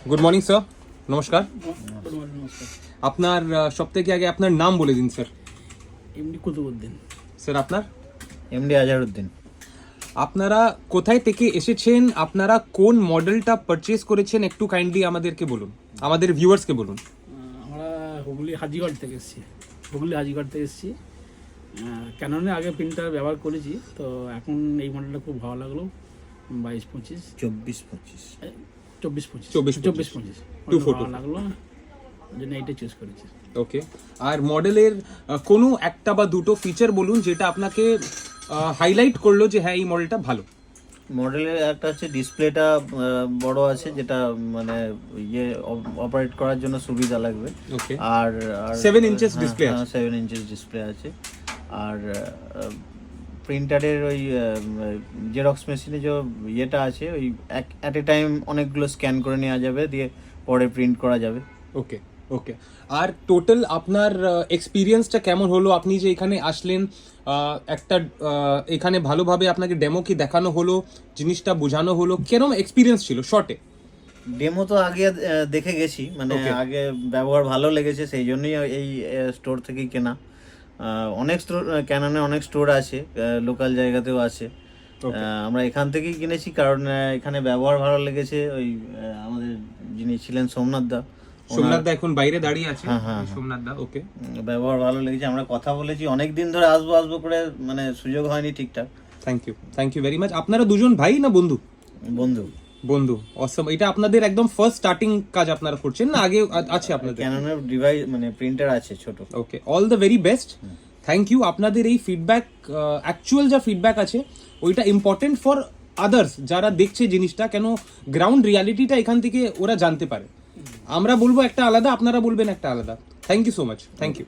Good morning sir, নমস্কার। নমস্কার। আপনার সব থেকে আগে আপনার নাম বলে দিন স্যার। এমনি কুতুবুদ্দিন। স্যার আপনার? এমডি আজহারউদ্দিন। আপনারা কোথায় থেকে এসেছেন, আপনারা কোন মডেলটা পারচেজ করেছেন একটু কাইন্ডলি আমাদেরকে বলুন, আমাদের ভিউয়ার্সকে বলুন। আমরা হুগলি হাজিগড় থেকে এসেছি। ক্যাননে আগে প্রিন্টার ব্যবহার করেছি, তো এখন এই মডেলটা খুব ভালো লাগলো। 22-25 24-25 ভালো লাগলো, ওই জন্য এইটা চুজ করেছি। ওকে, আর মডেলের কোনো একটা বা দুটো ফিচার বলুন যেটা আপনাকে হাইলাইট করলো যে হ্যাঁ এই মডেলটা ভালো। মডেলের একটা হচ্ছে ডিসপ্লেটা বড় আছে, যেটা মানে ইয়ে অপারেট করার জন্য সুবিধা লাগবে। ওকে, আর 7 ইঞ্চেস ডিসপ্লে আছে। 7 ইঞ্চেস ডিসপ্লে আছে। আর প্রিন্টারের ওই জেরক্স মেশিনে যে ইয়েটা আছে, ওই অ্যাট এ টাইম অনেকগুলো স্ক্যান করে নেওয়া যাবে, দিয়ে পরে প্রিন্ট করা যাবে। ওকে ওকে, আর টোটাল আপনার এক্সপিরিয়েন্সটা কেমন হলো? আপনি যে এখানে আসলেন, একটা এখানে ভালোভাবে আপনাকে ডেমো কি দেখানো হলো, জিনিসটা বোঝানো হলো, কেরম এক্সপিরিয়েন্স ছিল শর্টে? ডেমো তো আগে দেখে গেছি, মানে Okay. আগে ব্যবহার ভালো লেগেছে, সেই জন্যই এই স্টোর থেকেই কেনা। অনেক স্টোর, ক্যাননে অনেক স্টোর আছে, লোকাল জায়গাতেও আছে। আমরা এখান থেকেই কিনেছি কারণ এখানে ব্যবহার ভালো লেগেছে। ওই আমাদের যিনি ছিলেন সোমনাথ দা এখন বাইরে দাঁড়িয়ে আছে। হ্যাঁ। সোমনাথ দা, ওকে। ব্যবহার ভালো লেগেছে, আমরা কথা বলেছি অনেক দিন ধরে, আসবো করে মানে সুযোগ হয়নি ঠিকঠাক। Thank you very much. আপনারা দুজন ভাই না বন্ধু? বন্ধু। বন্ধু, অসম। এটা আপনাদের একদম ফার্স্ট স্টার্টিং কাজ আপনারা করছেন না আগে আছে আপনাদের? ক্যাননের ডিভাইস মানে প্রিন্টার আছে ছোট। Okay, all the very best. Thank you. আপনাদের এই ফিডব্যাক, অ্যাকচুয়াল যা ফিডব্যাক আছে ওইটা ইম্পর্টেন্ট ফর আদার্স যারা দেখছে জিনিসটা, কেন গ্রাউন্ড রিয়ালিটিটা এখান থেকে ওরা জানতে পারে। আমরা বলবো একটা আলাদা, আপনারা বলবেন একটা আলাদা। Thank you so much. Thank you.